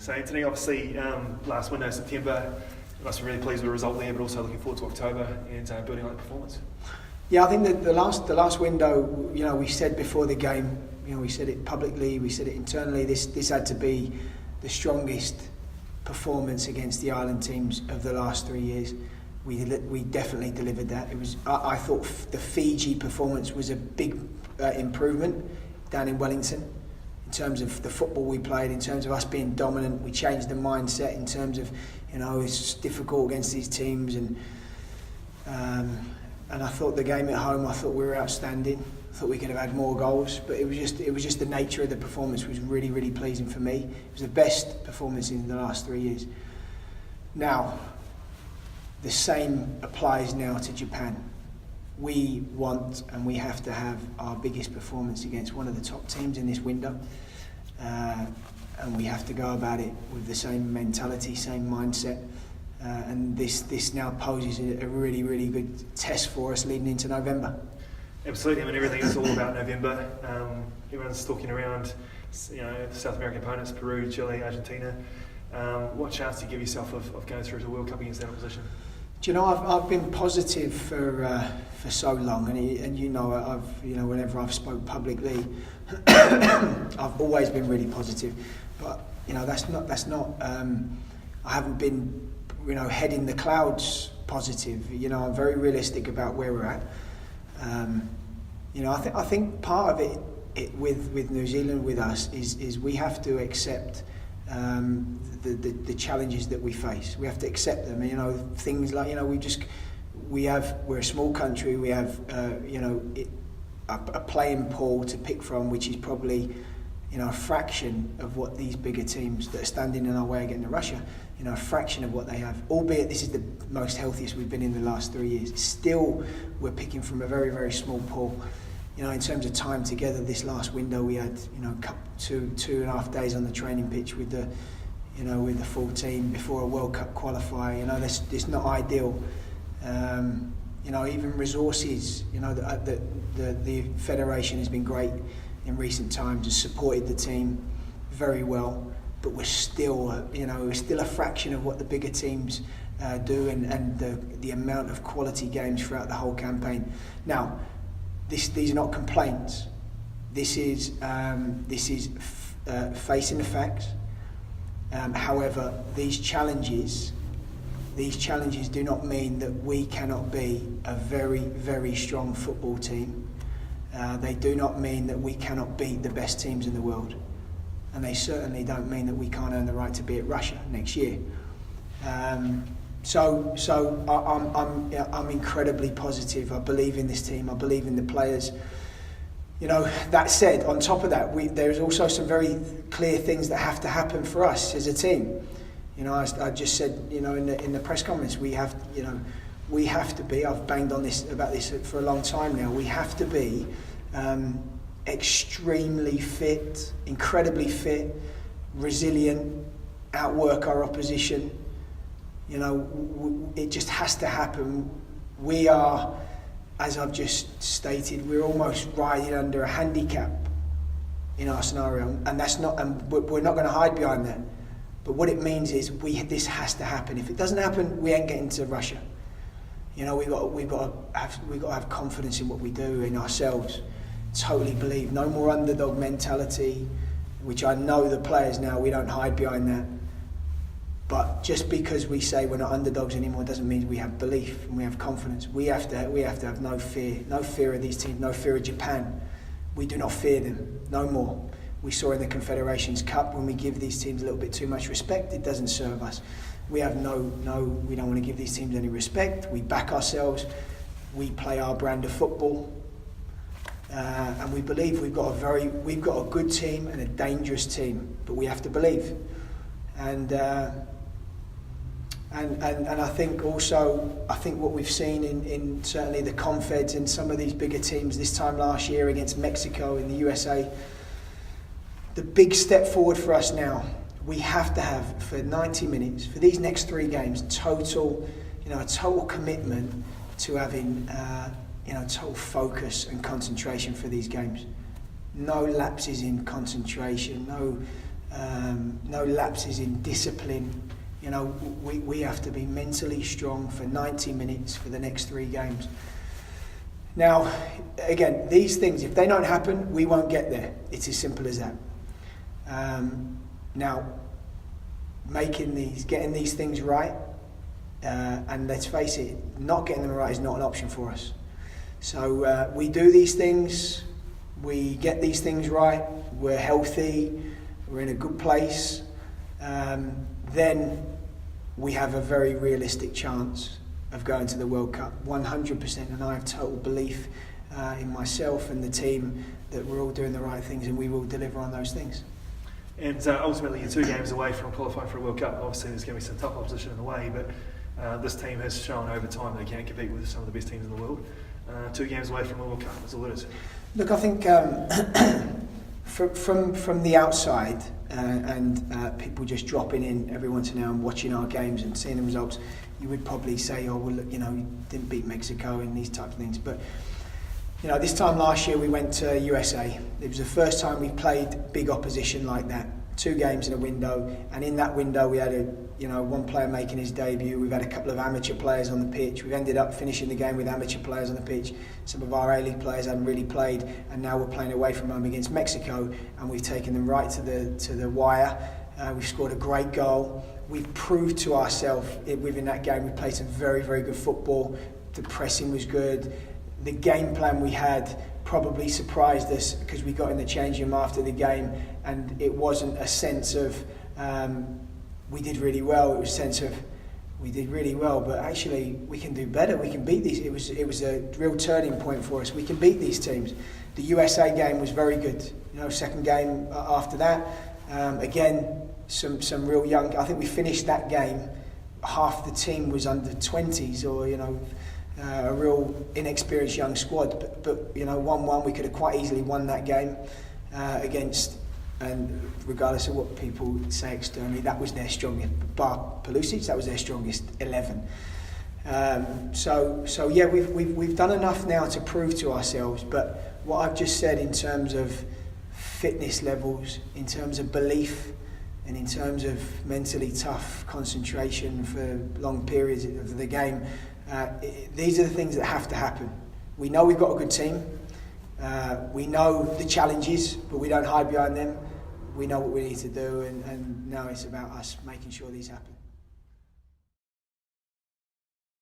So Anthony, obviously last window, September, you must be really pleased with the result there, but also looking forward to October and building on that performance. Yeah, I think that the last window, you know, we said before the game, you know, we said it publicly, we said it internally, this had to be the strongest performance against the Ireland teams of the last 3 years. We definitely delivered that. It was, I thought the Fiji performance was a big improvement down in Wellington in terms of the football we played, in terms of us being dominant. We changed the mindset in terms of, you know, it's difficult against these teams, and I thought the game at home, I thought we were outstanding. I thought we could have had more goals, but it was just the nature of the performance was really, really pleasing for me. It was the best performance in the last 3 years. Now, the same applies now to Japan. We want and we have to have our biggest performance against one of the top teams in this window, and we have to go about it with the same mentality, same mindset. And this now poses a really, really good test for us leading into November. Absolutely. I mean, everything is all about November. Everyone's talking around, you know, South American opponents, Peru, Chile, Argentina. What chance do you give yourself of going through to the World Cup against that opposition? Do you know, I've been positive for so long, and you know, whenever I've spoke publicly, I've always been really positive. But you know, that's not. I haven't been, you know, head in the clouds positive. You know, I'm very realistic about where we're at. You know, I think part of it with New Zealand, with us, is we have to accept the challenges that we face. We have to accept them. You know, things like, you know, we're a small country. We have you know, a playing pool to pick from, which is probably, you know, a fraction of what these bigger teams that are standing in our way against Russia, you know, a fraction of what they have. Albeit this is the most healthiest we've been in the last 3 years. Still, we're picking from a very, very small pool. You know, in terms of time together, this last window we had, you know, two and a half days on the training pitch with the, you know, with the full team before a World Cup qualifier. You know, it's not ideal. You know, even resources. You know, the federation has been great in recent times, has supported the team very well, but we're still, you know, we're still a fraction of what the bigger teams do, and the amount of quality games throughout the whole campaign. Now, these are not complaints. This is facing the facts. However, these challenges do not mean that we cannot be a very, very strong football team. They do not mean that we cannot beat the best teams in the world, and they certainly don't mean that we can't earn the right to be at Russia next year. So I'm incredibly positive. I believe in this team. I believe in the players. You know, that said, on top of that, there's also some very clear things that have to happen for us as a team. You know, I just said, you know, in the press conference, we have to be. I've banged on about this for a long time now. We have to be extremely fit, incredibly fit, resilient, outwork our opposition. You know, it just has to happen. We are, as I've just stated, we're almost riding under a handicap in our scenario, and we're not going to hide behind that. But what it means is this has to happen. If it doesn't happen, we ain't getting to Russia. You know, we've got to have confidence in what we do, in ourselves. Totally believe. No more underdog mentality, which I know the players now. We don't hide behind that. But just because we say we're not underdogs anymore doesn't mean we have belief and we have confidence. We have to have no fear of these teams, no fear of Japan. We do not fear them, no more. We saw in the Confederations Cup, when we give these teams a little bit too much respect, it doesn't serve us. We have we don't want to give these teams any respect. We back ourselves. We play our brand of football, and we believe we've got a good team and a dangerous team. But we have to believe, and I think also what we've seen in certainly the Confeds and some of these bigger teams this time last year against Mexico in the USA. The big step forward for us now, we have to have for 90 minutes, for these next 3 games, a total commitment to having total focus and concentration for these games. No lapses in concentration, no no lapses in discipline. You know, we have to be mentally strong for 90 minutes for the next 3 games. Now, again, these things, if they don't happen, we won't get there. It's as simple as that. Now, getting these things right, and let's face it, not getting them right is not an option for us. So we do these things, we get these things right, we're healthy, we're in a good place, then we have a very realistic chance of going to the World Cup, 100%, and I have total belief in myself and the team that we're all doing the right things and we will deliver on those things. And ultimately you're 2 games away from qualifying for a World Cup. Obviously there's going to be some tough opposition in the way, but this team has shown over time they can compete with some of the best teams in the world. 2 games away from a World Cup, that's all it is. Look, I think from the outside and people just dropping in every once in a while and watching our games and seeing the results, you would probably say, oh, well, look, you know, you didn't beat Mexico and these types of things. But, you know, this time last year we went to USA. It was the first time we played big opposition like that. 2 games in a window, and in that window we had one player making his debut. We've had a couple of amateur players on the pitch. We've ended up finishing the game with amateur players on the pitch. Some of our A-League players hadn't really played, and now we're playing away from home against Mexico, and we've taken them right to the wire. We've scored a great goal. We've proved to ourselves within that game we played some very, very good football. The pressing was good. The game plan we had probably surprised us because we got in the changing room after the game, and it wasn't a sense of we did really well. It was a sense of we did really well, but actually we can do better. We can beat these. It was a real turning point for us. We can beat these teams. The USA game was very good. You know, second game after that, again some real young. I think we finished that game. Half the team was under 20s, or a real inexperienced young squad. But 1-1, we could have quite easily won that game against. And regardless of what people say externally, that was their strongest, bar Pelusic, that was their strongest 11. So yeah, we've done enough now to prove to ourselves. But what I've just said in terms of fitness levels, in terms of belief, and in terms of mentally tough concentration for long periods of the game, these are the things that have to happen. We know we've got a good team. We know the challenges, but we don't hide behind them. We know what we need to do, and now it's about us making sure these happen.